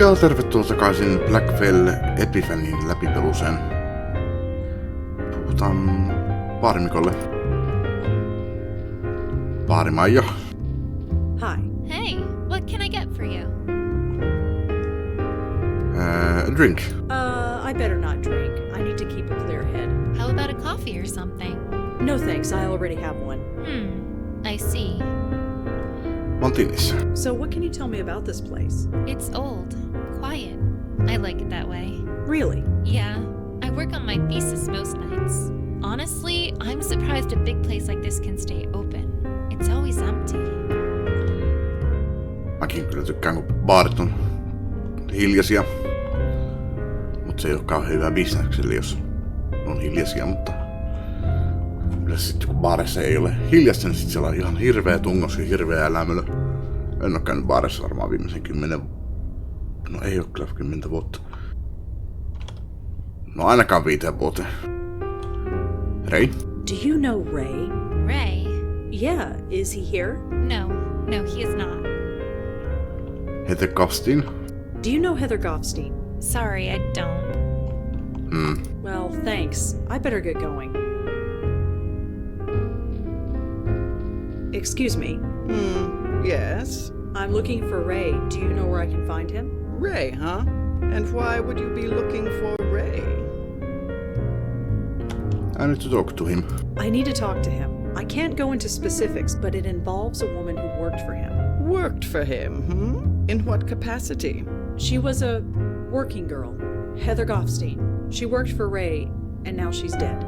Ja tervetuloa takaisin Blackwell Epiphanyn läpipeluseen. Puhutaan Baarimikolle. Baarimaija. Hi. Hey, what can I get for you? A drink. I better not drink. I need to keep a clear head. How about a coffee or something? No thanks, I already have one. I see. One finnish. So what can you tell me about this place? It's old, quiet. I like it that way. Really? Yeah, I work on my thesis most nights. Honestly, I'm surprised a big place like this can stay open. It's always empty. Mäkin kyllä tykkään, kun baarit on hiljaisia. Mut se ei oo kauhean hyvä bisnekselle, jos on hiljaisia, mutta yleensä sitten kun baareissa ei ole hiljasta, niin sit siellä on ihan hirveä tungos ja hirveä elämölö. En oo käynyt baarissa varmaan viimeisen 10... No ei oo kyllä 10 vuotta. No ainakaan 5 vuoteen. Ray? Do you know Ray? Ray? Yeah, is he here? No, he is not. Heather Goffstein? Do you know Heather Goffstein? Sorry, I don't. Well, thanks. I better get going. Excuse me. Yes? I'm looking for Ray. Do you know where I can find him? Ray, huh? And why would you be looking for Ray? I need to talk to him. I need to talk to him. I can't go into specifics, but it involves a woman who worked for him. Worked for him, In what capacity? She was a working girl, Heather Goffstein. She worked for Ray, and now she's dead.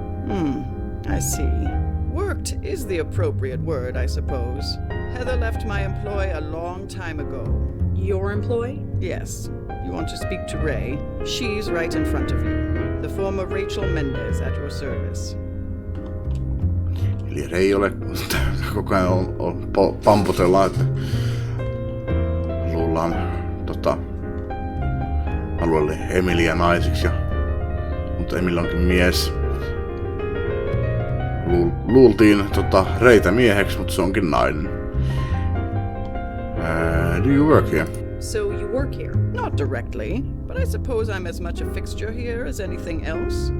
I see. Worked is the appropriate word, I suppose. Heather left my employ a long time ago. Your employee? Yes. You want to speak to Ray? She's right in front of you. The former Rachel Mendez at your service. Eli Ray ole koko ajan pamputellaan, että luullaan alueelle Emilia naisiksi, mutta Emil onkin mies. Luultiin Reitä mieheksi, mutta se onkin nainen. Do you work here? So you work here? Not directly, but I suppose I'm as much a fixture here as anything else.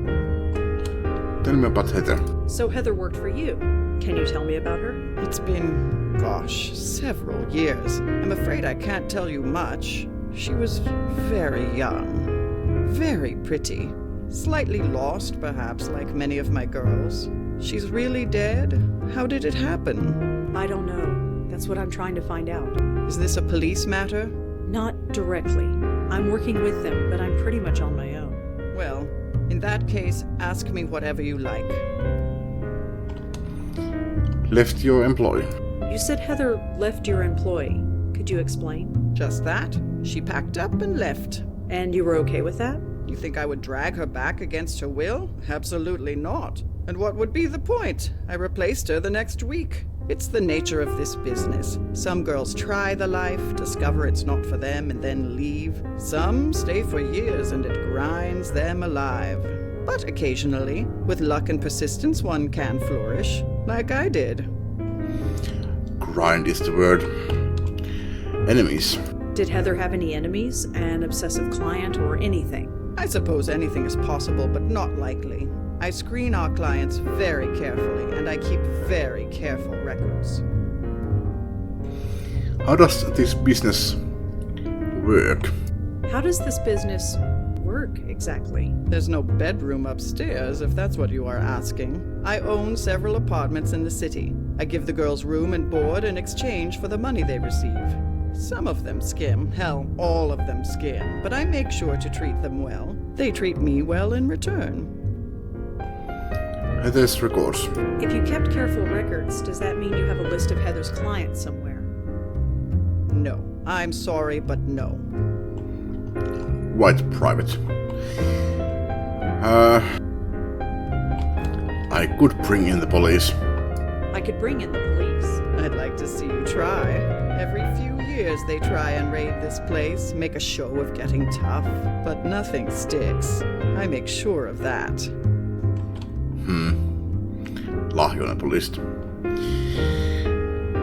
Tell me about Heather. So Heather worked for you. Can you tell me about her? It's been, several years. I'm afraid I can't tell you much. She was very young, very pretty, slightly lost perhaps like many of my girls. She's really dead? How did it happen? I don't know. That's what I'm trying to find out. Is this a police matter? Not directly. I'm working with them, but I'm pretty much on my own. Well, in that case, ask me whatever you like. Left your employee. You said Heather left your employee. Could you explain? Just that. She packed up and left. And you were okay with that? You think I would drag her back against her will? Absolutely not. And what would be the point? I replaced her the next week. It's the nature of this business. Some girls try the life, discover it's not for them, and then leave. Some stay for years and it grinds them alive. But occasionally, with luck and persistence, one can flourish, like I did. Grind is the word. Enemies. Did Heather have any enemies, an obsessive client, or anything? I suppose anything is possible, but not likely. I screen our clients very carefully, and I keep very careful records. How does this business work? How does this business work exactly? There's no bedroom upstairs, if that's what you are asking. I own several apartments in the city. I give the girls room and board in exchange for the money they receive. Some of them skim, hell, all of them skim, but I make sure to treat them well. They treat me well in return. Heather's records. If you kept careful records, does that mean you have a list of Heather's clients somewhere? No. I'm sorry, but no. White private. I could bring in the police. I could bring in the police. I'd like to see you try. Every few years they try and raid this place, make a show of getting tough, but nothing sticks. I make sure of that. Lahjoinen poliisit.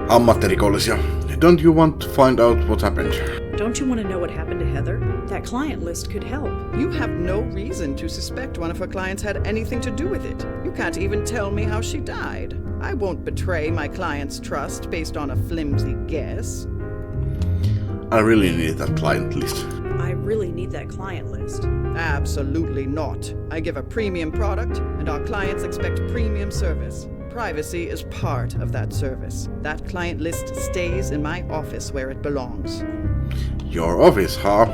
Ammattirikollisia. Don't you want to find out what happened? Don't you want to know what happened to Heather? That client list could help. You have no reason to suspect one of her clients had anything to do with it. You can't even tell me how she died. I won't betray my client's trust based on a flimsy guess. I really need that client list. I really need that client list. Absolutely not. I give a premium product, and our clients expect premium service. Privacy is part of that service. That client list stays in my office where it belongs. Your office, huh?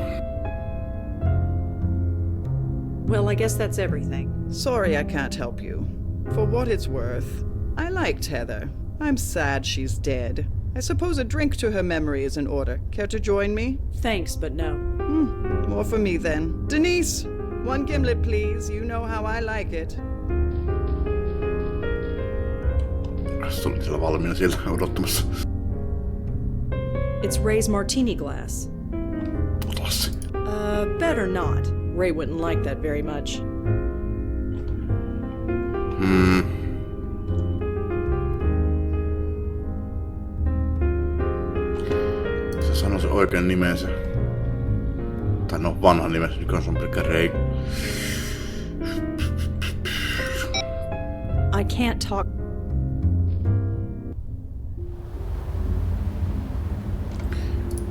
Well, I guess that's everything. Sorry I can't help you. For what it's worth, I liked Heather. I'm sad she's dead. I suppose a drink to her memory is in order. Care to join me? Thanks, but no. More for me then. Denise, 1 gimlet please. You know how I like it. Se oli siellä valmiina siellä odottamassa. It's Ray's martini glass. Ota se. Better not. Ray wouldn't like that very much. Se sanoi se oikein nimensä. Tai no, vanhan nimensä, nykyään se on pelkkä Ray. I can't talk.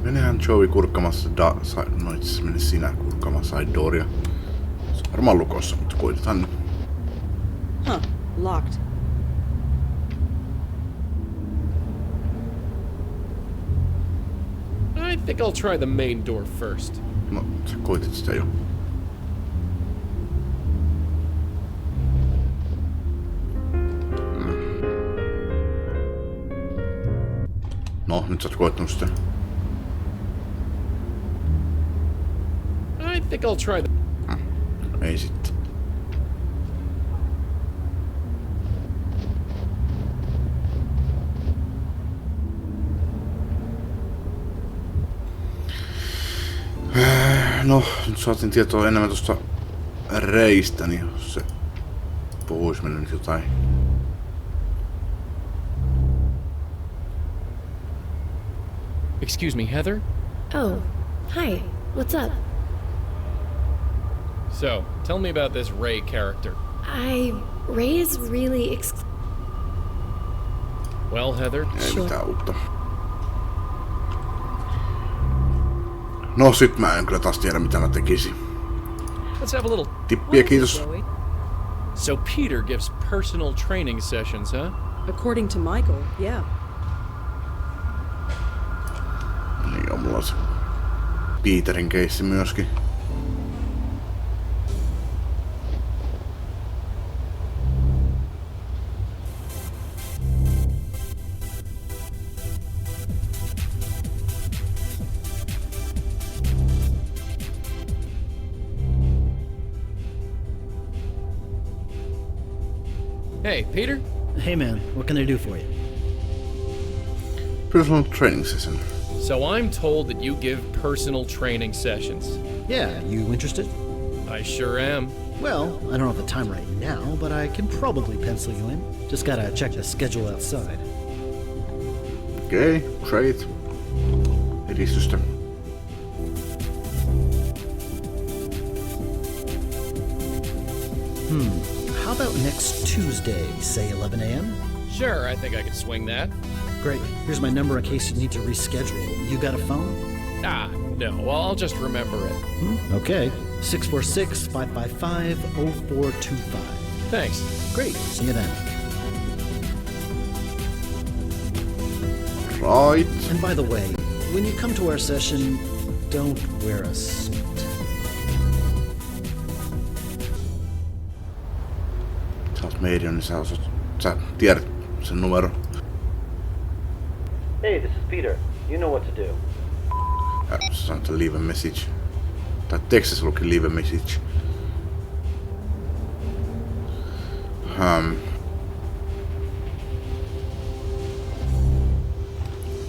Menehän Joey kurkkamassa no itse asiassa mene sinä kurkkamassa Idoria. Se on varmaan lukossa, mutta koitetaan nyt. Huh. Locked. I think I'll try the main door first. No, sä koitit sitä jo. No, nyt sä oot koittanut sitä. I think I'll try the... Ei sitten. No, nyt saatiin tietoa enemmän tuosta Reistä, niin jos se puhuis meille nyt jotain. Excuse me, Heather? Oh, hi. What's up? So, tell me about this Ray character. Ray is really Well, Heather, Ei mitään uutta. No sit mä en kyllä taas tiedä mitä mä tekisin. let's have a little... Tippiä kiitos. Joey. So Peter gives personal training sessions, huh? According to Michael, yeah. Niin on mulla se Peterin keissi myöskin. Hey, Peter? Hey man, what can I do for you? Personal training session. So I'm told that you give personal training sessions. Yeah, you interested? I sure am. Well, I don't have the time right now, but I can probably pencil you in. Just gotta check the schedule outside. Okei, great. Edistystä. How about next Tuesday, say 11 a.m.? Sure, I think I could swing that. Great. Here's my number in case you need to reschedule. You got a phone? Ah, no, well, I'll just remember it. Okay. 646-555-0425. Thanks. Great. See you then. Right. And by the way, when you come to our session, don't wear a suit. Sä oot median, niin sä tiedät sen numero. Hey, this is Peter. You know what to do. Sä sanoit, että leave a message. Tai tekstissä luki leave a message.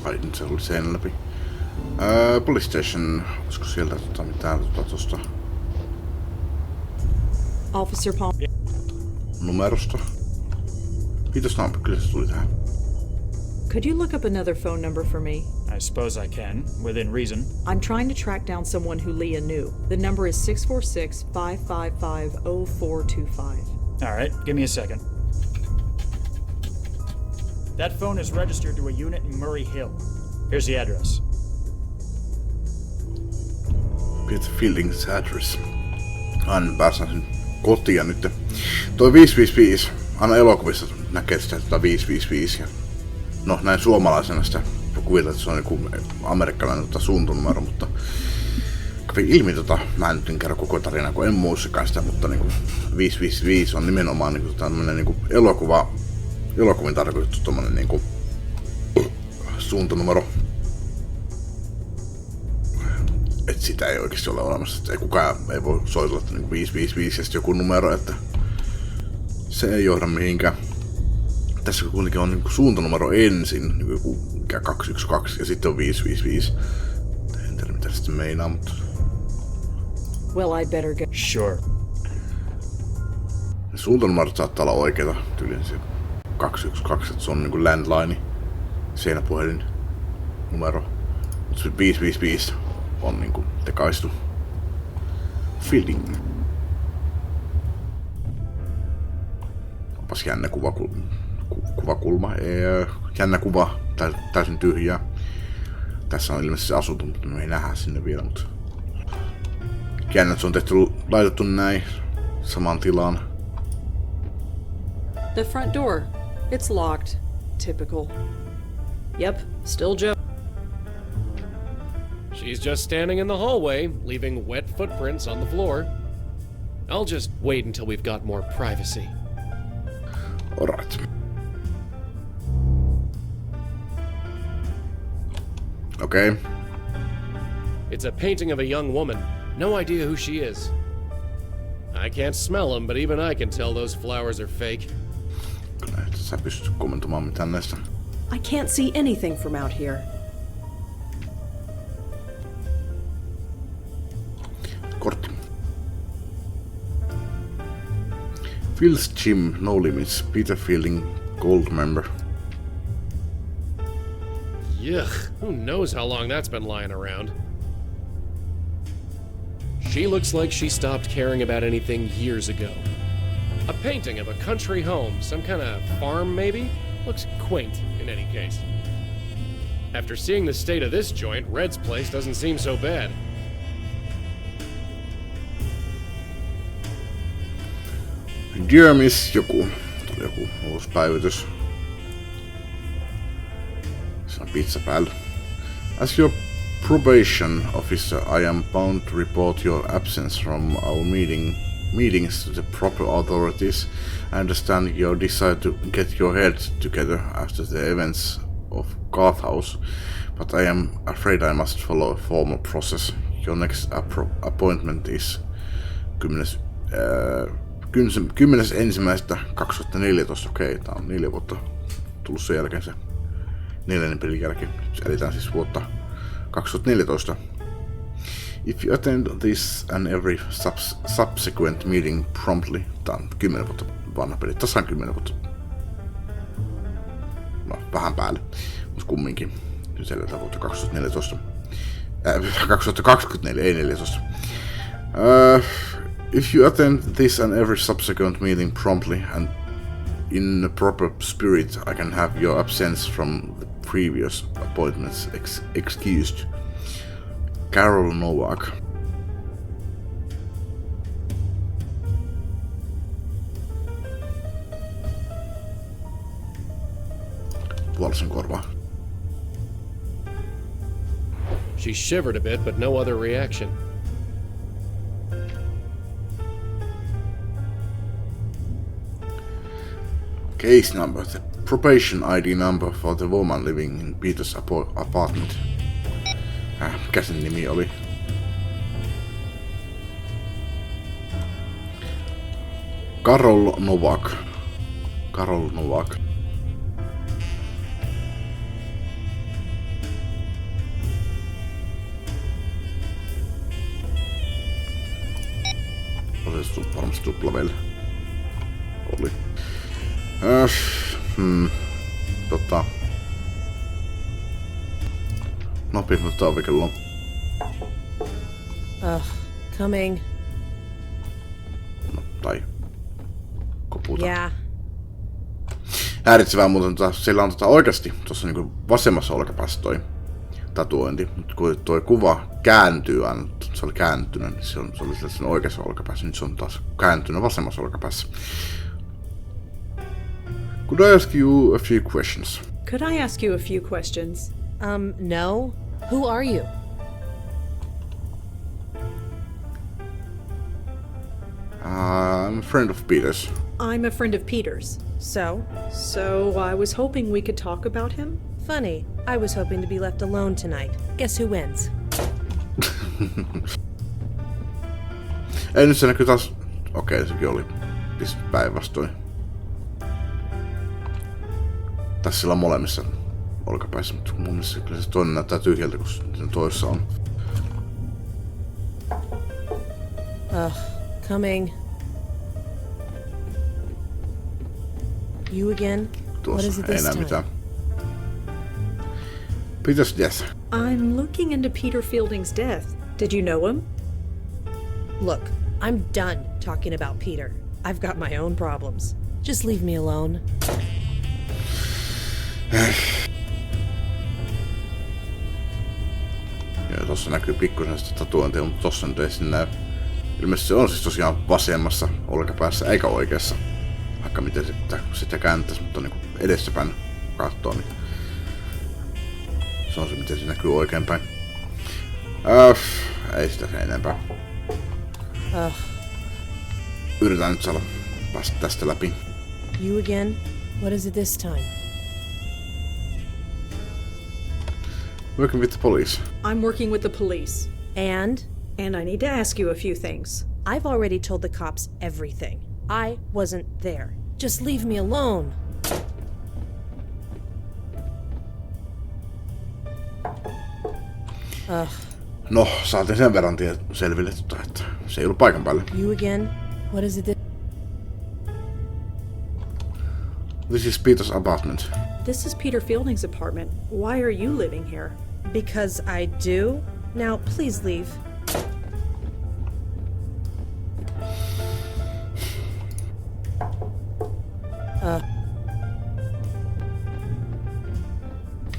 Ai nyt se oli sen läpi. Police station. Olisiko sieltä mitään tosta Officer Palm. numerosta? Kiitos Nampi, kyllä se tuli tähän. Could you look up another phone number for me? I suppose I can, within reason. I'm trying to track down someone who Leah knew. The number is 646-555-0425. Alright, give me a second. That phone is registered to a unit in Murray Hill. Here's the address. Peter Fielding's address. Aina päästään sen kotia nyt. Toi 555, aina elokuvissa näkee sitä 555. Ja no näin suomalaisena sitä kuvitella, että se on joku amerikkalainen suuntonumero, mutta kävi ilmi mä en nyt kerro koko tarinaa, kun en muistakaan sitä, mutta niinku 555 on nimenomaan niinku tämmönen niinku elokuvin tarkoitettu tommonen niinku suuntonumero. Et sitä ei oikeesti ole olemassa, että kukaan ei voi soitella niinku 555 ja sitten joku numero, että se ei johda mihinkään. Tässä kuitenkin on niinku suuntanumero ensin, niinku joku 212 ja sitten on 555. En tiedä mitä sitten meinaa, mutta... Well, I better go. Sure. Ne suuntanumerot saattaa olla oikeita, tyyliin se 212, että se on niinku landline, seinäpuhelin numero. Mutta se 555 on niinku tekaistu. Fielding. Onpas jännä kuvakulma. Jännä kuva, täysin tyhjää. Tässä on ilmeisesti asunto, mutta me ei nähdä sinne vielä. Mutta jännä, että se on laitettu näin samaan tilaan. The front door. It's locked. Typical. Yep, still Joe. She's just standing in the hallway, leaving wet footprints on the floor. I'll just wait until we've got more privacy. Alright. Okay. It's a painting of a young woman. No idea who she is. I can't smell them, but even I can tell those flowers are fake. Kyllä et sä pysty kommentoimaan mitään näistä. I can't see anything from out here. Kortti. Phil's Gym, No Limits, Peter Fielding, Gold Member. Yuck, who knows how long that's been lying around. She looks like she stopped caring about anything years ago. A painting of a country home, some kind of farm maybe? Looks quaint in any case. After seeing the state of this joint, Red's place doesn't seem so bad. Dear Miss joku. Tuli joku uusi päivitys. Se on pizza päällä. As your probation officer, I am bound to report your absence from our meetings to the proper authorities. I understand your desire to get your head together after the events of Garth House, but I am afraid I must follow a formal process. Your next appointment is 10.1.2014. Okei, tää on 4 vuotta tullut sen jälkeen se 4. pelin jälkeen. Elitään siis vuotta 2014. If you attend this and every subsequent meeting promptly, tää on 10 vuotta vanha peli, tasan 10 vuotta. No, vähän päälle, mutta kumminkin. Nyt eletään vuotta 2014. 2024, ei 14. If you attend this and every subsequent meeting promptly and in a proper spirit, I can have your absence from the previous appointments excused. Carol Novak. Puolisen korvaa. She shivered a bit, but no other reaction. Case number, the probation ID number for the woman living in Peter's apartment. Mikä sen nimi oli? Carol Novak. Carol Novak. Olisi varmasti tuplavelle. Oli. Nopeasti, mutta ovikello on. Coming. No, tai koputa. Yeah. Häiritsevää muuten, sillä on oikeasti tuossa niinku vasemmassa olkapäässä toi tatuointi, mutta kun tuo kuva kääntyy aina, se oli kääntynyt, niin se oli sen oikeassa olkapäässä, nyt se on taas kääntynyt vasemmassa olkapäässä. Could I ask you a few questions? Could I ask you a few questions? No. Who are you? I'm a friend of Peter's. I'm a friend of Peter's. So? So I was hoping we could talk about him. Funny. I was hoping to be left alone tonight. Guess who wins? Ei nyt se näkyy taas... Okei, sekin oli päinvastoin. Tässä sillä on molemmissa olkapäissä, mutta mun mielestä kyllä se toinen näyttää tyhjältä, kun sen toisessa on. Coming. You again? What is Tuossa it ei this näe time? mitään. Peter's death. I'm looking into Peter Fielding's death. Did you know him? Look, I'm done talking about Peter. I've got my own problems. Just leave me alone. Ja tossa näkyy pikkusen sitä tatuointia, mutta tossa nyt ei sinne näy. Ilmeisesti se on siis tosiaan vasemmassa olkapäässä, eikä oikeassa. Vaikka miten sitä kääntäisi, mutta niinku edessäpäin kattoo, niin se on se, miten se näkyy oikeinpäin. Ei sitä sen enempää. Yritän nyt saada päästä tästä läpi. You again? What is it this time? Working with the police. I'm working with the police. And? And I need to ask you a few things. I've already told the cops everything. I wasn't there. Just leave me alone. No, saatiin sen verran selville, että se ei ollut paikan päällä. You again? What is it? This is Peter's apartment. This is Peter Fielding's apartment. Why are you living here? Because I do? Now, please leave.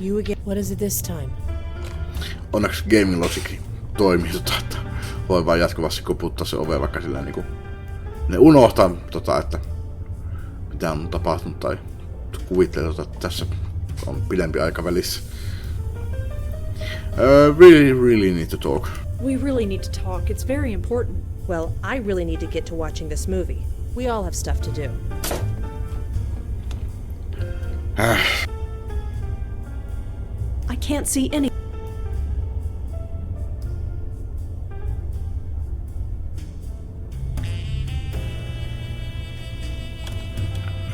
You again? What is it this time? Onneksi gaming logic toimii, että voi vaan jatkuvasti koputtaa se ove, vaikka sillä niinku ne unohtaa että mitä on tapahtunut tai kuvittelee, että tässä on pidempi aika välissä. Really need to talk. We really need to talk. It's very important. Well, I really need to get to watching this movie. We all have stuff to do. I can't see any.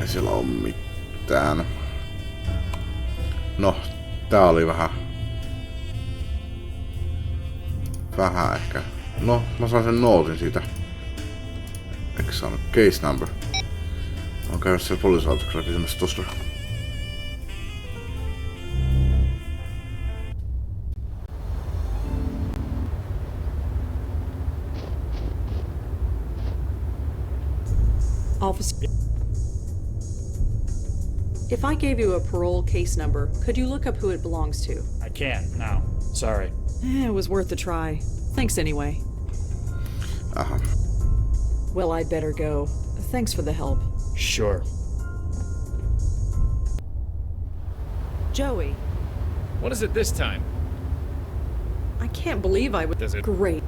Ei siellä oo mitään. No, tää oli vähän ehkä. No, mä sain sen nootin siitä. Eikö saanut case number? On käynyt siellä poliisiautoksella kysymässä tosta. Officer. If I gave you a parole case number, could you look up who it belongs to? I can't now. Sorry. It was worth a try. Thanks anyway. Aha. Well, I'd better go. Thanks for the help. Sure. Joey, What is it this time? I can't believe I would. Does it- Great.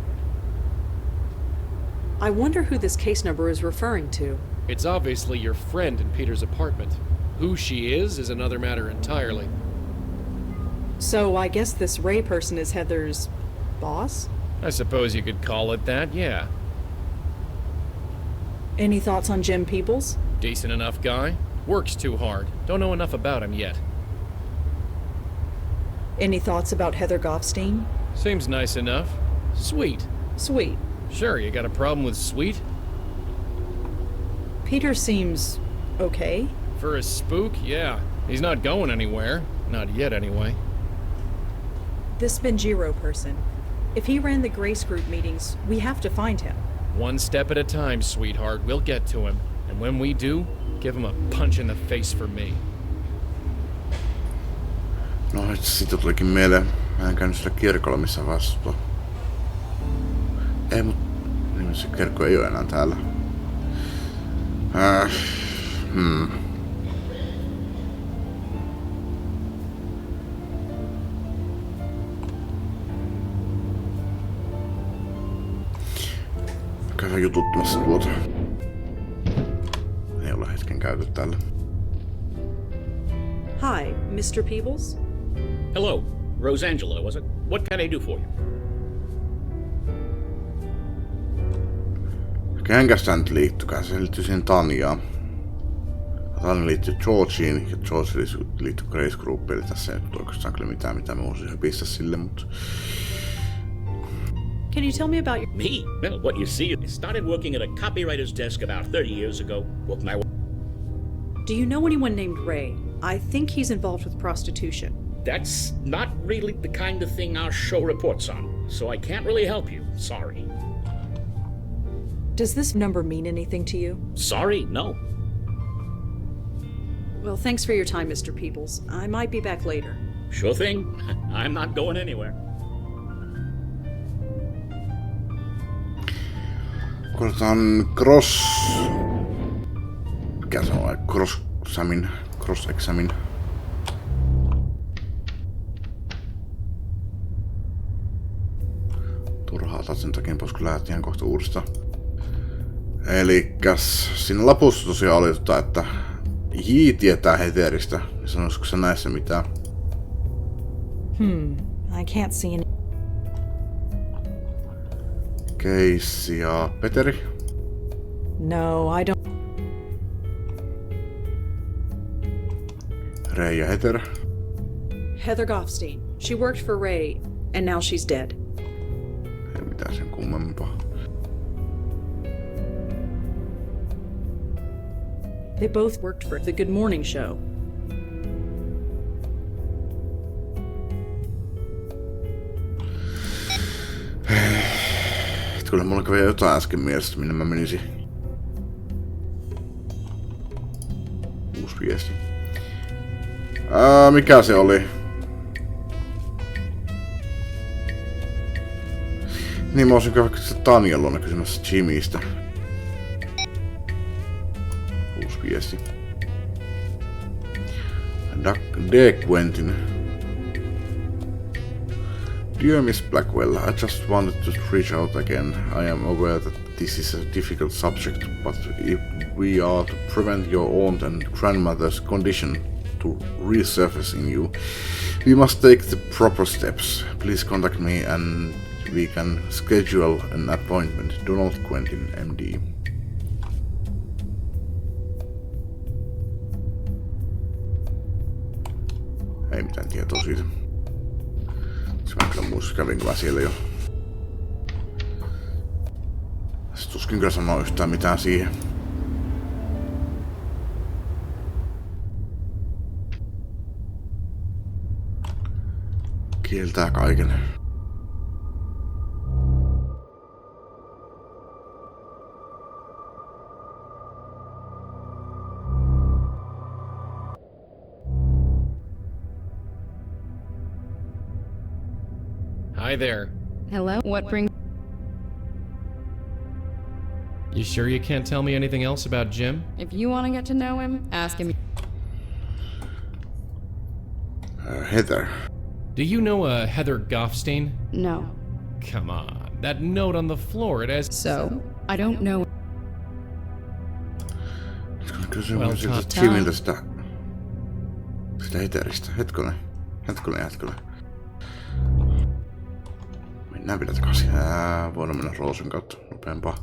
I wonder who this case number is referring to. It's obviously your friend in Peter's apartment. Who she is another matter entirely. So I guess this Ray person is Heather's boss? I suppose you could call it that, yeah. Any thoughts on Jim Peebles? Decent enough guy. Works too hard. Don't know enough about him yet. Any thoughts about Heather Goffstein? Seems nice enough. Sweet. Sweet. Sure, you got a problem with sweet? Peter seems okay. For a spook, yeah. He's not going anywhere. Not yet, anyway. this Benjiro person. If he ran the Grace Group meetings, we have to find him. One step at a time, sweetheart. We'll get to him. And when we do, give him a punch in the face for me. No, siitä tulikin mieleen. Mä en käynyt sillä kirkolla missä vasta. Ei, mut niin se kirkko ei oo enää täällä. Käydään jututtamassa tuota. Ei olla hetken käyty täällä. Hi, Mr. Peebles? Hello, Rosangela, was it? What can I do for you? Kenkäs tää nyt liittykään? Se liittyy siihen Tanjaan. Tanja liittyy Georgeen ja George liittyy Grace Groupiin. Eli tässä ei nyt oikeastaan kyllä mitään, mitä mä voisin pistää sille, mutta... Can you tell me about your... Me? Well, what you see, I started working at a copywriter's desk about 30 years ago. Worked my way. Do you know anyone named Ray? I think he's involved with prostitution. That's not really the kind of thing our show reports on, so I can't really help you. Sorry. Does this number mean anything to you? Sorry, no. Well, thanks for your time, Mr. Peebles. I might be back later. Sure thing. I'm not going anywhere. Koitetaan mikä se on? Cross-examine. Turhaa otat sen takia pois, kun lähdet ihan kohta uudestaan. Elikkäs siinä lopussa tosiaan oli että J tietää Heatheristä. Ja sanoisiko sä näissä mitään? I can't see any... Casey ja Peteri? No, I don't... Ray ja Heather? Heather Goffstein. She worked for Ray, and now she's dead. Ei mitään sen kummempaa. They both worked for the Good Morning Show. Kyllä mulla kävi jotain äsken mielessä, minne mä menisin. Uusi viesti. Mikä se oli? Niin mä olisin vaikka Tanjan luona kysymässä Jimmystä. Uusi viesti. D. Quentin. Dear Miss Blackwell, I just wanted to reach out again. I am aware that this is a difficult subject, but if we are to prevent your aunt and grandmother's condition to resurface in you, we must take the proper steps. Please contact me and we can schedule an appointment. Donald Quentin, MD. Ei mitään tietoa siitä. Mä kyllä muista, kävinkö mä siellä jo. Sitten tuskin kyllä sanoa yhtään mitään siihen. Kieltää kaiken. Hi there. Hello? What brings... You sure you can't tell me anything else about Jim? If you want to get to know him, ask him. Heather. Do you know a Heather Goffstein? No. Come on. That note on the floor, it has... So, I don't know. Kysymään siltä Jimiltä sitä Heatheristä. Hetkonen. Mennään vielä takaisin. Voidaan mennä Roosen kautta nopeampaa.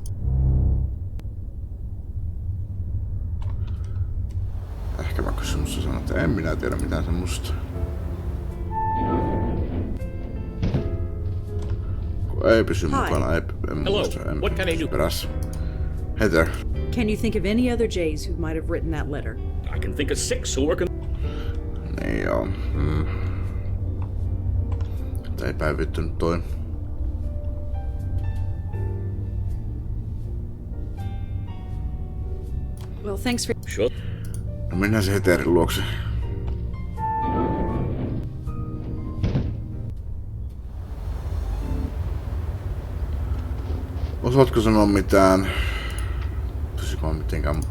Ehkä mä kysyn musta sanon, että en minä tiedä mitään semmoista. Kun ei pysy mukana, en muista, en pysy perässä. Heather. Can you think of any other Jays who might have written that letter? I can think of 6 who work in... Niin joo. ei päivittynyt toi. Well, thanks for... Sure. No mennään se Heterin luokse. Osaatko sanoa mitään? Pysykö mä mitenkään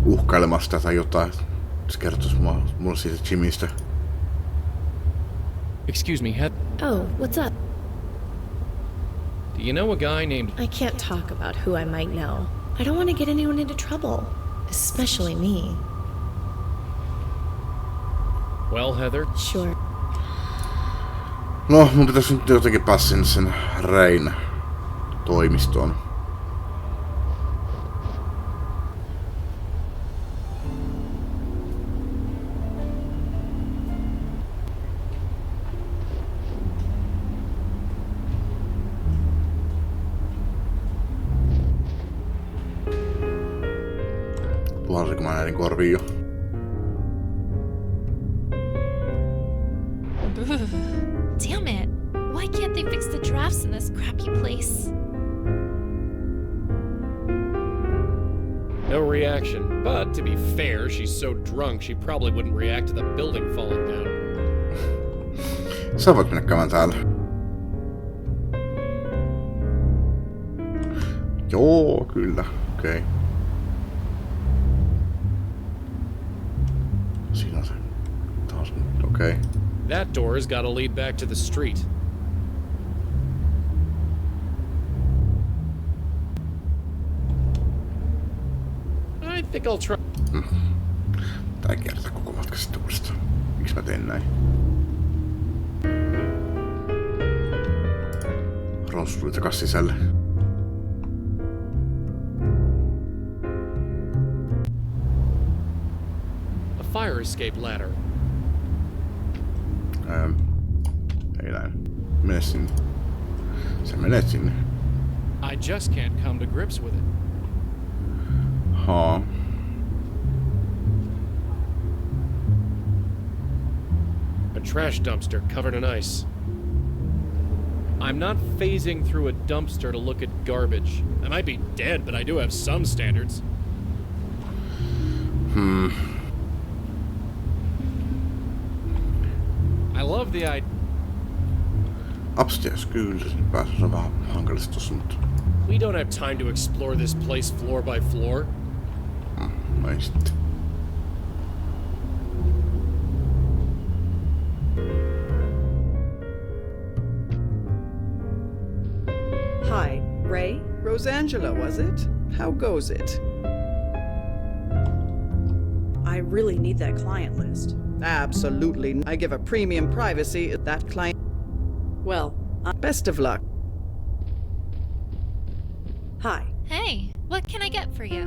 uhkailemasta tai jotain? Se kertois mulle siitä Jimmystä. Excuse me, Oh, what's up? do you know a guy named... I can't talk about who I might know. I don't want to get anyone into trouble. Especially me. Well, Heather? Sure. No, mun pitäis nyt jotenkin päästä sen Rein toimistoon. Puhalsinko mä näiden korviin jo? Damn it. Why can't they fix the drafts in this crappy place? No reaction. But to be fair, she's so drunk she probably wouldn't react to the building falling down. Sä voit mennä käymään täällä. Joo, kyllä. Okei. Siinä on se. Taas okei. That door's gotta lead back to the street. I think I'll try... Tää kertaa koko matka sitten uudestaan. Miksi mä teen näin? Rons tuli takas sisälle. A fire escape ladder. Ei näin. Mene sinne. Sä menet sinne. I just can't come to grips with it. Haa. A trash dumpster covered in ice. I'm not phasing through a dumpster to look at garbage. I might be dead, but I do have some standards. I love the idea. Upstairs kyllä, sinne pääsee. Se on vähän hankalista tossa, mutta... We don't have time to explore this place floor by floor. No ei sitten. Hi, Ray? Rosangela, was it? How goes it? I really need that client list. Absolutely. I give a premium privacy at that client. Well, Best of luck. hi. Hey, what can I get for you?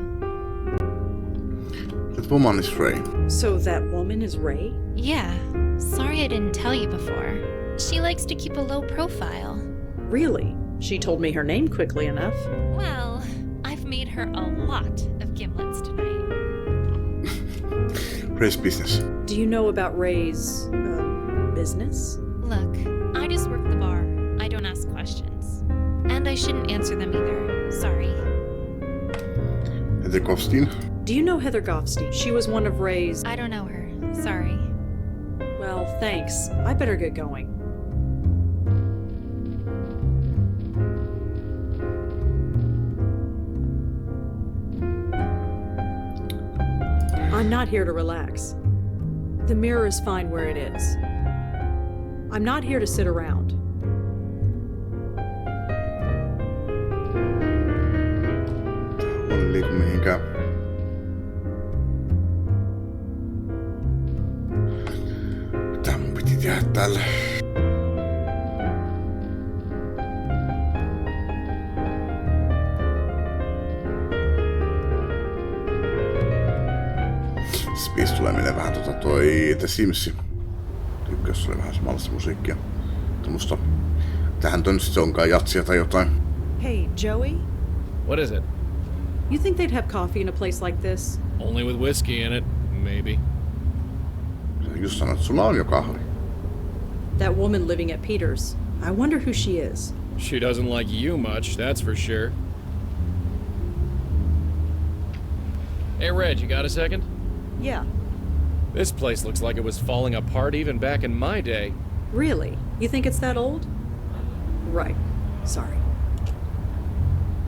That woman is Ray. So that woman is Ray? Yeah, sorry I didn't tell you before. She likes to keep a low profile. Really? She told me her name quickly enough. Well, I've made her a lot of gimlets tonight. Ray's business. Do you know about Ray's, business? Look, I just work the bar. I don't ask questions. And I shouldn't answer them either. Sorry. Heather Goffstein. Do you know Heather Goffstein? She was one of Ray's... I don't know her. Sorry. Well, thanks. I better get going. I'm not here to relax. The mirror is fine where it is. I'm not here to sit around. Olen liiku mihinkään. Mitä mun piti tehdä täällä? Spis tulee meille vähän toi The Simsi. Ykkössä oli vähän samanlaista musiikkia. Tuommoista. Tähän ton sit se onkaan jatsia tai jotain. Hey, Joey? What is it? You think they'd have coffee in a place like this? Only with whiskey in it, maybe. Sä just sanoit, että sulla on jo kahvi. That woman living at Peter's. I wonder who she is. She doesn't like you much, that's for sure. Hey, Reg, you got a second? Yeah. This place looks like it was falling apart even back in my day. Really? You think it's that old? Right. Sorry.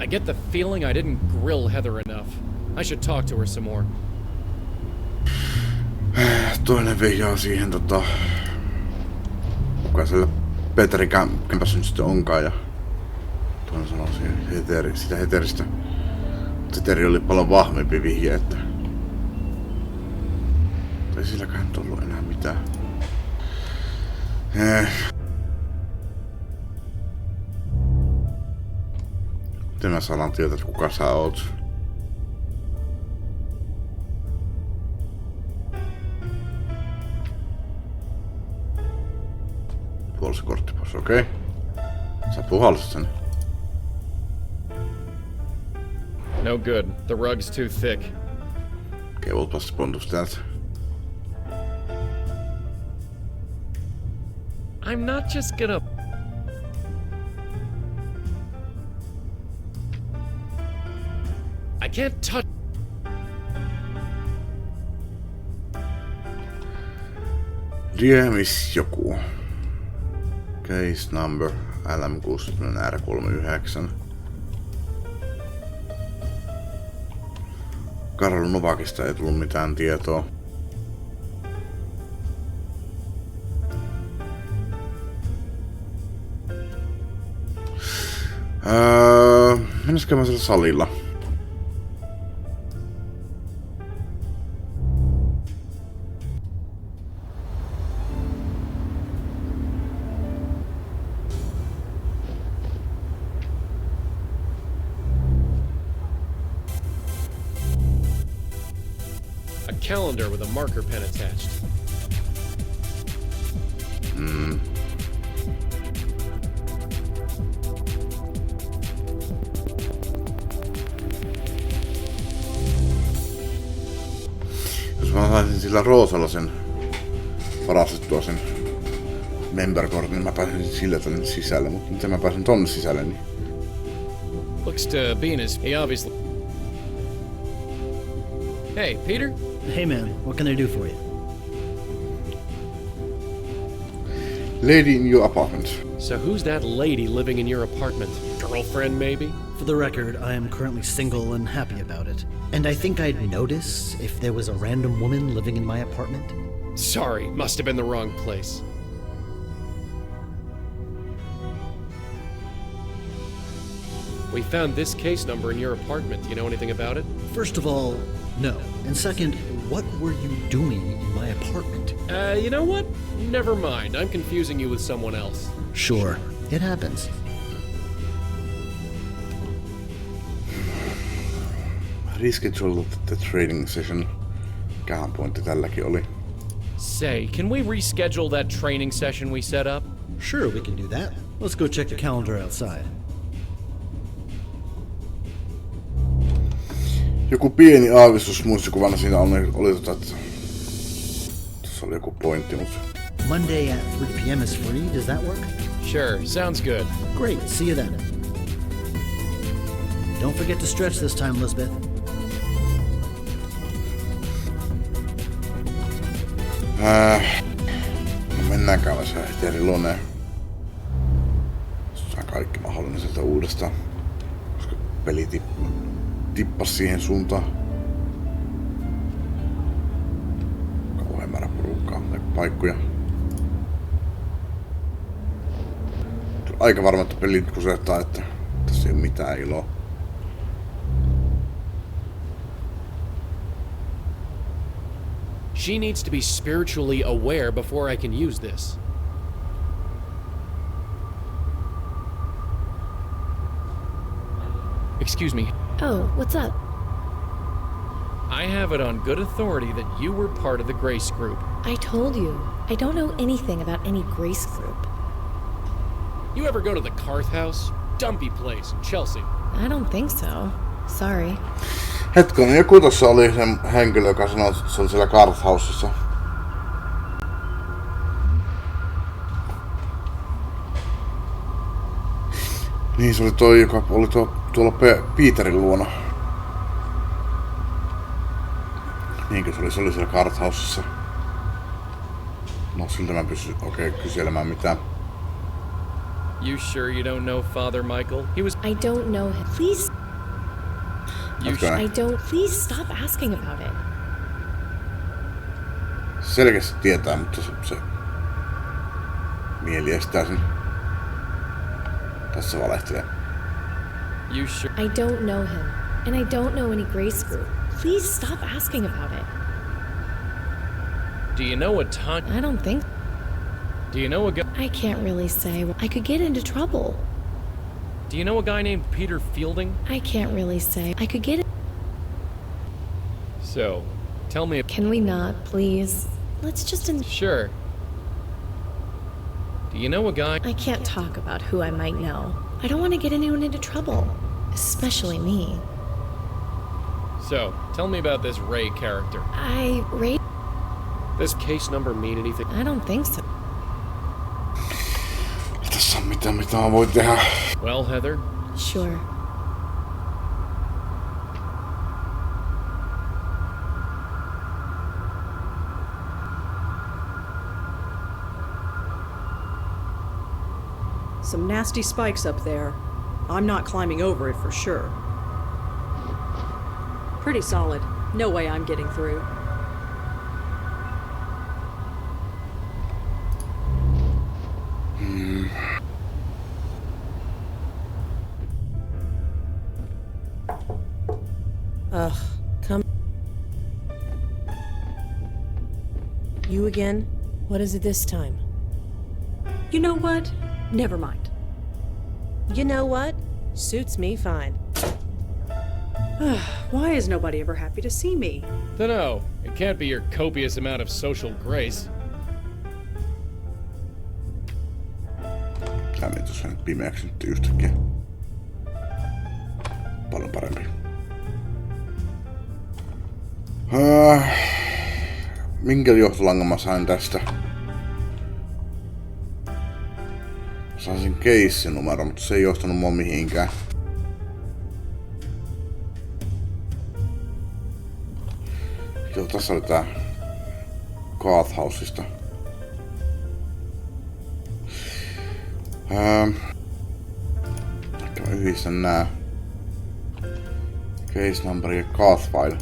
I get the feeling I didn't grill Heather enough. I should talk to her some more. Toinen vihjaa siihen kuka siellä Petri kämpässä nyt sitten onkaan ja toinen sanoo siihen sitä Heteristä. Mutta Heteri oli paljon vahvempi vihje, että ei silläkään nyt ollut enää mitään. Miten mä saadaan tietää, että kuka sä oot? Puolsi kortti pois, okei. Sä puhalsit sen. No good. The rug's too thick. Okei, voit vasta pontus täältä. I'm not just gonna... I can't touch... Diemis joku. Case number LM60R39. Karlu Novakista ei tullut mitään tietoa. Mennäisikö mä sillä salilla? A calendar with a marker pen attached. Jos mä saisin sillä Roosalla sen varastettua sen memberkortin, niin mä pääsin sillä tänne sisälle, mutta miten mä pääsin tonne sisälle, niin... Looks to Venus. He obviously... Hey, Peter? Hey man, what can I do for you? Lady in your apartment. So who's that lady living in your apartment? Girlfriend, maybe? For the record, I am currently single and happy about it. And I think I'd notice if there was a random woman living in my apartment. Sorry, must have been the wrong place. We found this case number in your apartment. Do you know anything about it? First of all, no. And second, what were you doing in my apartment? You know what? Never mind. I'm confusing you with someone else. Sure, it happens. Reschedule the training session. Mikähän pointti tälläkin oli? Say, can we reschedule that training session we set up? Sure, we can do that. Let's go check the calendar outside. Joku pieni aavistus muistikuvana siinä oli että tuossa oli joku pointti, mutta... Monday at 3 p.m. is free, does that work? Sure, sounds good. Great, see you then. Don't forget to stretch this time, Elizabeth. No mennäänkään vaan se Heterin luoneen. Saa kaikki mahdollinen sieltä uudestaan. Koska peli tippas siihen suuntaan. Kauhean määrä porukkaa tai paikkoja. Aika varma, että peli kusettaa, että tässä ei ole mitään iloa. She needs to be spiritually aware before I can use this. Excuse me. Oh, what's up? I have it on good authority that you were part of the Grace group. I told you, I don't know anything about any Grace group. You ever go to the Carth House? Dumpy place in Chelsea. I don't think so. Sorry. Hetken, joku tossa oli se henkilö, joka sanoi, että se oli siellä Carth Housessa. Niin se oli toi, joka oli tuolla Peterin luona. Niinkö se oli siellä Carthousessa. No siltä mä pystyn kyselemään mitään. You sure you don't know Father Michael? He was... I don't know him. Please. Okay. I don't. Please stop asking about it. Selkeästi tietää, mutta se mieli estää sen. Tässä valehtelee. You sure? I don't know him. And I don't know any Grace group. Please stop asking about it. Do you know what time? I don't think. Do you know a guy? I can't really say. I could get into trouble. Do you know a guy named Peter Fielding? I can't really say. I could get it. So, tell me. Can we not, please? Let's just. Sure. Do you know a guy? I can't talk about who I might know. I don't want to get anyone into trouble, especially me. So, tell me about this Ray character. Ray? This case number mean anything? I don't think so. Tässä on mitä mä voin tehdä. Well, Heather? Sure. Some nasty spikes up there. I'm not climbing over it for sure. Pretty solid. No way I'm getting through. Ugh, come. You again? What is it this time? You know what? Never mind. You know what? Suits me fine. Why is nobody ever happy to see me? Dunno. It can't be your copious amount of social grace. Tää meni tuossa nyt pimeäksi nyt yhtäkkiä. Paljon parempi. Minkä johtolangan mä sain tästä? Saisin keissinumero, mutta se ei johtanut mua mihinkään. Joo, tässä oli tää Carthousesta. Ehkä mä yhdistän nää case number ja Carth file.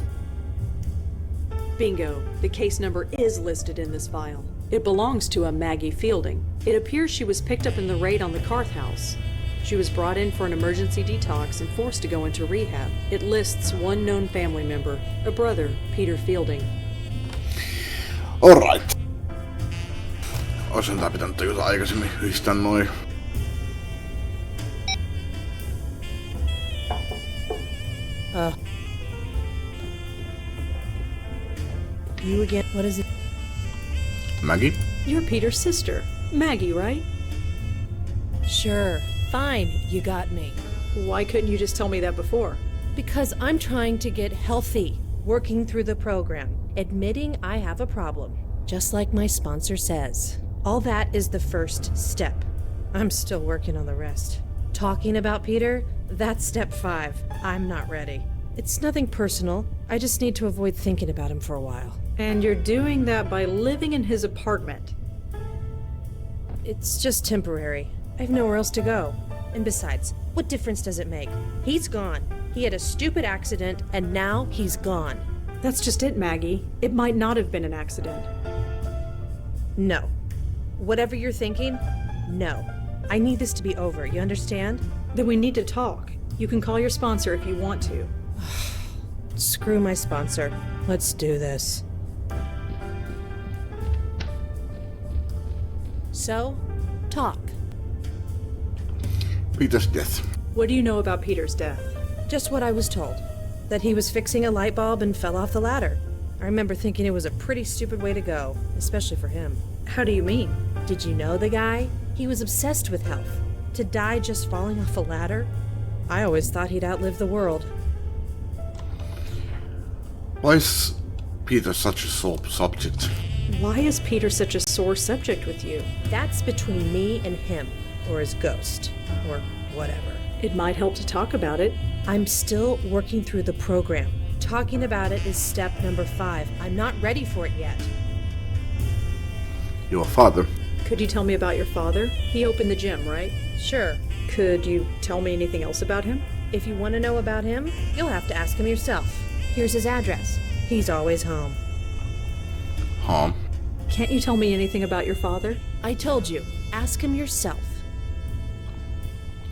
Bingo. The case number is listed in this file. It belongs to a Maggie Fielding. It appears she was picked up in the raid on the Carth house. She was brought in for an emergency detox and forced to go into rehab. It lists one known family member, a brother, Peter Fielding. Alright. Oisin tää pitänyt tajuta aikaisemmin yhdistää noin. You again? What is it? Maggie? You're Peter's sister, Maggie, right? Sure. Fine, you got me. Why couldn't you just tell me that before? Because I'm trying to get healthy, working through the program, admitting I have a problem, just like my sponsor says. All that is the first step. I'm still working on the rest. Talking about Peter, that's step 5. I'm not ready. It's nothing personal. I just need to avoid thinking about him for a while. And you're doing that by living in his apartment. It's just temporary. I have nowhere else to go. And besides, what difference does it make? He's gone. He had a stupid accident, and now he's gone. That's just it, Maggie. It might not have been an accident. No. Whatever you're thinking, no. I need this to be over, you understand? Then we need to talk. You can call your sponsor if you want to. Screw my sponsor. Let's do this. So, talk. Peter's death. What do you know about Peter's death? Just what I was told. That he was fixing a light bulb and fell off the ladder. I remember thinking it was a pretty stupid way to go, especially for him. How do you mean? Did you know the guy? He was obsessed with health. To die just falling off a ladder? I always thought he'd outlive the world. Why is Peter such a sore subject? Why is Peter such a sore subject with you? That's between me and him, or his ghost, or whatever. It might help to talk about it. I'm still working through the program. Talking about it is step number 5. I'm not ready for it yet. Your father. Could you tell me about your father? He opened the gym, right? Sure. Could you tell me anything else about him? If you want to know about him, you'll have to ask him yourself. Here's his address. He's always home. Huh. Can't you tell me anything about your father? I told you. Ask him yourself.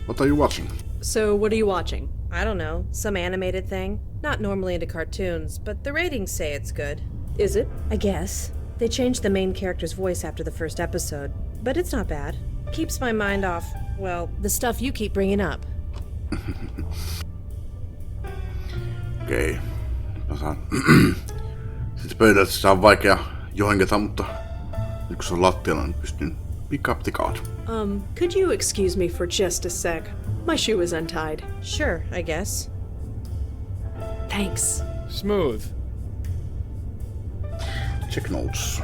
What are you watching? So, what are you watching? I don't know. Some animated thing. Not normally into cartoons, but the ratings say it's good. Is it? I guess. They changed the main character's voice after the first episode, but it's not bad. Keeps my mind off, well, the stuff you keep bringing up. Okei. Mä saan... Sitten pöydältä sitä on vaikea johenketa, mutta nyt kun se on lattialla, niin pystyn pick up the card. Could you excuse me for just a sec? My shoe is untied. Sure, I guess. Thanks. Smooth. Check notes.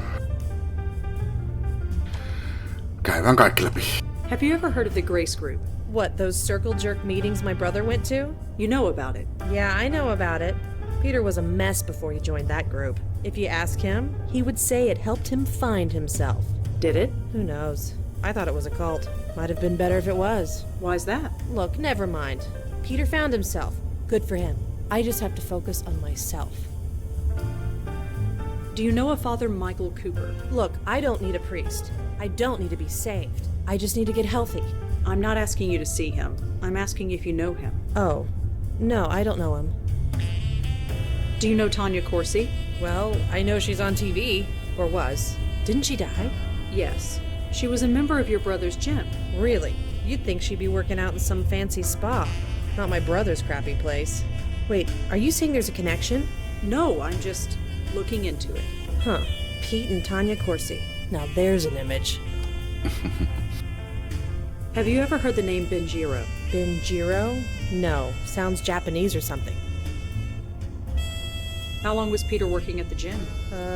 Käydään kaikki läpi. Have you ever heard of the Grace Group? What, those circle jerk meetings my brother went to? You know about it. Yeah, I know about it. Peter was a mess before he joined that group. If you ask him, he would say it helped him find himself. Did it? Who knows? I thought it was a cult. Might have been better if it was. Why's that? Look, never mind. Peter found himself. Good for him. I just have to focus on myself. Do you know a Father Michael Cooper? Look, I don't need a priest. I don't need to be saved. I just need to get healthy. I'm not asking you to see him. I'm asking if you know him. Oh. No, I don't know him. Do you know Tanya Corsi? Well, I know she's on TV. Or was. Didn't she die? Yes. She was a member of your brother's gym. Really? You'd think she'd be working out in some fancy spa. Not my brother's crappy place. Wait, are you saying there's a connection? No, I'm just looking into it. Huh. Pete and Tanya Corsi. Now there's an image. Have you ever heard the name Benjiro? Benjiro? No. Sounds Japanese or something. How long was Peter working at the gym?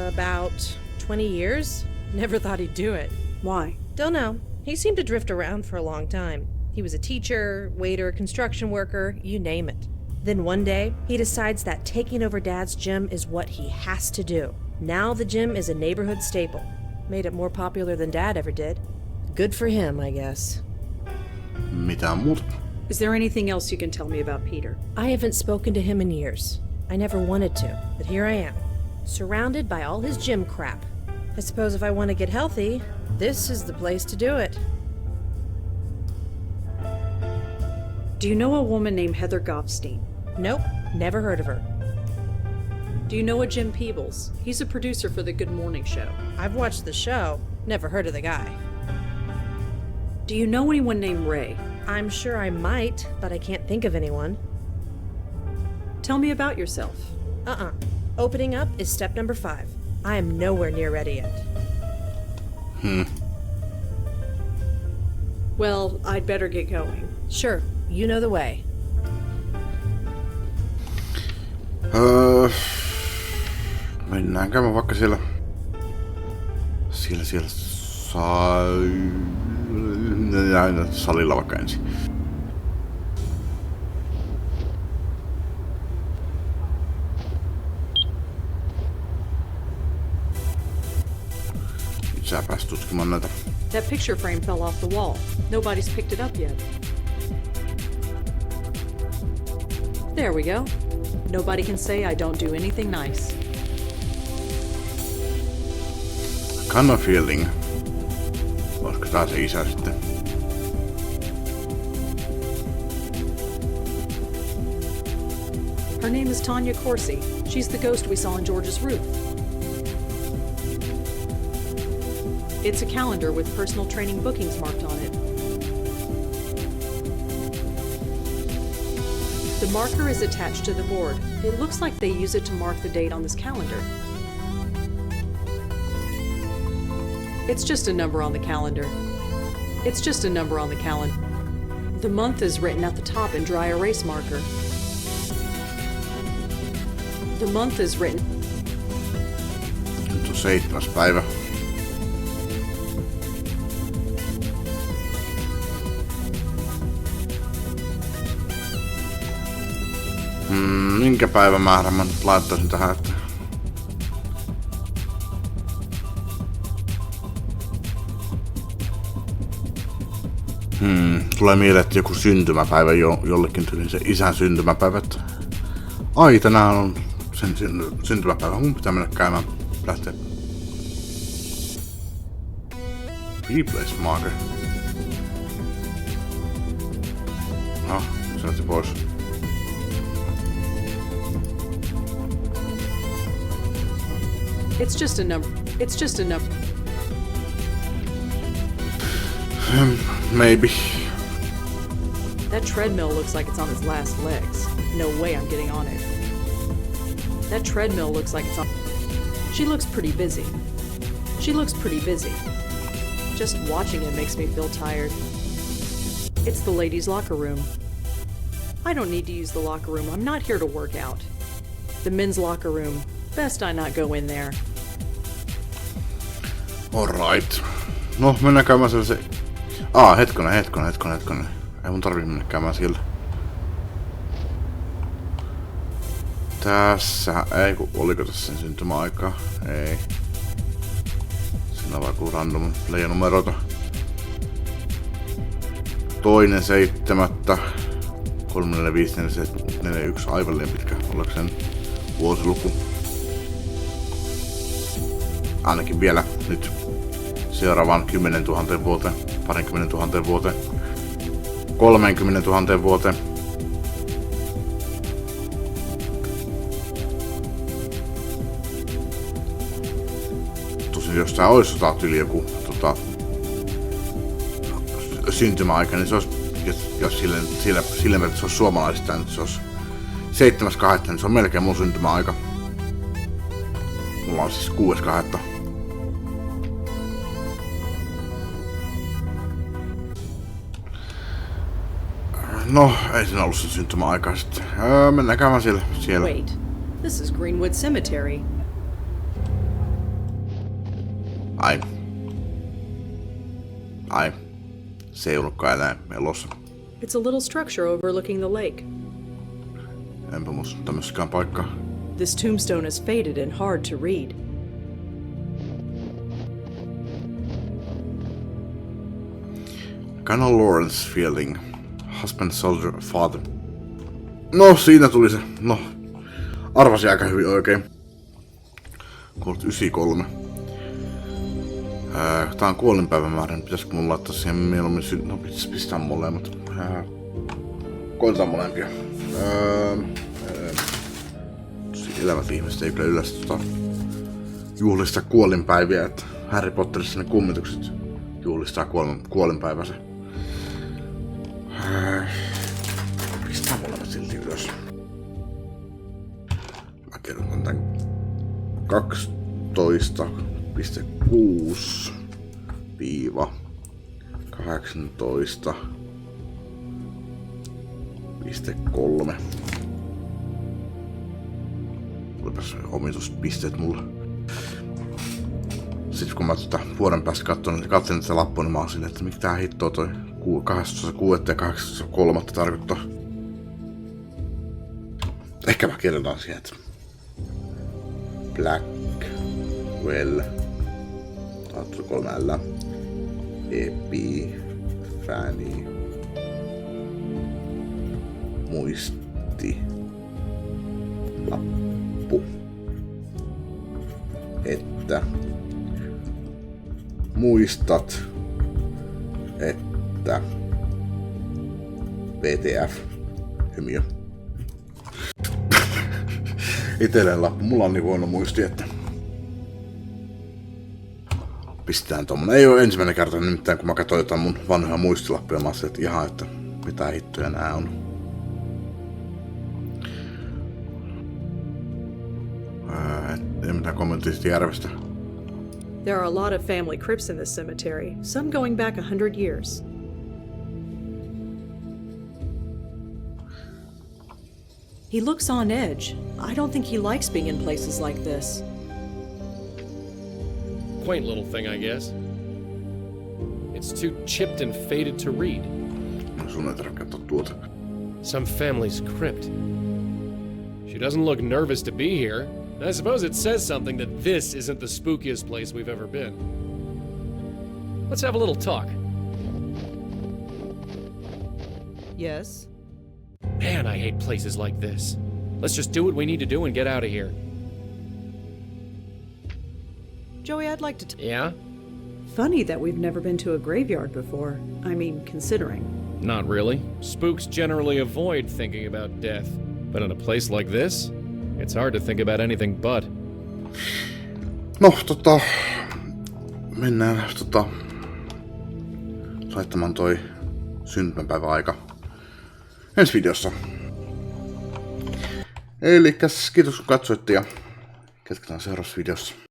About 20 years. Never thought he'd do it. Why? Don't know. He seemed to drift around for a long time. He was a teacher, waiter, construction worker, you name it. Then one day, he decides that taking over Dad's gym is what he has to do. Now the gym is a neighborhood staple. Made it more popular than Dad ever did. Good for him, I guess. Mitään muuta? Is there anything else you can tell me about Peter? I haven't spoken to him in years. I never wanted to, but here I am, surrounded by all his gym crap. I suppose if I want to get healthy, this is the place to do it. Do you know a woman named Heather Goffstein? Nope, never heard of her. Do you know a Jim Peebles? He's a producer for the Good Morning Show. I've watched the show, never heard of the guy. Do you know anyone named Ray? I'm sure I might, but I can't think of anyone. Tell me about yourself. Opening up is step number 5. I am nowhere near ready yet. Well, I'd better get going. Sure, you know the way. Mennäänkö me vaikka siellä salilla vaikka ensin. Nyt sä pääst tutkimaan näitä. That picture frame fell off the wall. Nobody's picked it up yet. There we go. Nobody can say I don't do anything nice. Kind of feeling. Olisiko tää se isä sitten? Her name is Tanya Corsi. She's the ghost we saw on George's roof. It's a calendar with personal training bookings marked on it. The marker is attached to the board. It looks like they use it to mark the date on this calendar. It's just a number on the calendar. It's just a number on the calendar. The month is written at the top in dry erase marker. The month is written. Nyt on 7. päivä. Minkä päivämäärän mä nyt laittaisin tähän, että... Tulee mieleen, että joku syntymäpäivä jollekin tyyliin se isän syntymäpäivä. Ai, tänään on sen syntymäpäivä. Mun pitää mennä käymään lähteä. Replace marker. No, se lähti pois. It's just a number. It's just a number. Maybe. That treadmill looks like it's on its last legs. No way I'm getting on it. That treadmill looks like it's on... She looks pretty busy. She looks pretty busy. Just watching it makes me feel tired. It's the ladies' locker room. I don't need to use the locker room. I'm not here to work out. The men's locker room. Best I not go in there. Alright. No, mennään käymään siellä se... Hetkonen. Ei mun tarvii mennä käymään siellä. Tässä... oliko tässä sen syntymäaikaa? Ei. Siinä on vaan joku random player-numeroita. 2.7. 34541, aivan liian pitkä ollakseen vuosiluku. Ainakin vielä nyt seuraavaan 10 000 vuoteen, 20 000 vuoteen, 30 000 vuoteen. Tosin jos tää ois yli joku syntymäaika, niin se olisi, jos sille se olisi suomalaisista, niin se olisi 7.2, niin se on melkein mun syntymäaika. Mulla on siis 6.2. No, ei siinä ollut se syntymäaika sitten. Mennään käymään siellä. Wait, this is Greenwood Cemetery. Ai. Se ei ollutkaan enää elossa. It's a little structure overlooking the lake. Enpä muista tämmöskään paikkaa. This tombstone is faded and hard to read. Colonel Lawrence Fielding. Husband, soldier, father. No, siinä tuli se. No, arvasin aika hyvin oikein. Kuolut 93. Tää on kuolinpäivämäärä. Pitäisikö mun laittaa siihen mieluummin no, pistää molemmat. Koitetaan molempia. Elävät ihmiset ei kyllä yleensä juhlistaa kuolinpäiviä, että Harry Potterissa ne kummitukset juhlistaa kuolinpäivänsä. Pistää molemmat silti ylös. Mä kirjoitan tän 12.6 18.3. Olipas omituspisteet mulla. Sitten kun mä vuoden päästä katselin tätä lappua, niin mä oon silleen, että mikä tää hittoa toi 12.6. ja 18.3. tarkoittaa. Ehkä mä kirjoitan siihen, että Blackwell 3L Epiphany muisti lappu, että muistat, että WTF hymiö. Itellen lappu, mulla on niin huono muisti, että pistetään tommonen. Ei oo ensimmäinen kerta nimittäin, kun mä katsoin jotain mun vanhoja muistilappuja, mä että ihan, että mitä hittoja nää on. Ei mitään kommenttia siitä järvestä. There are a lot of family crypts in this cemetery, some going back 100 years. He looks on edge. I don't think he likes being in places like this. Quaint little thing, I guess. It's too chipped and faded to read. Sun ei tarvitse katsoa tuota. Some family's crypt. She doesn't look nervous to be here. I suppose it says something that this isn't the spookiest place we've ever been. Let's have a little talk. Yes? Man, I hate places like this. Let's just do what we need to do and get out of here. Joey, I'd like to Yeah? Funny that we've never been to a graveyard before. I mean, considering. Not really. Spooks generally avoid thinking about death. But in a place like this, it's hard to think about anything but. No, mennään laittamaan toi syntymäpäiväaika ensi videossa. Elikkäs kiitos kun katsoitte ja jatketaan seuraavassa videossa.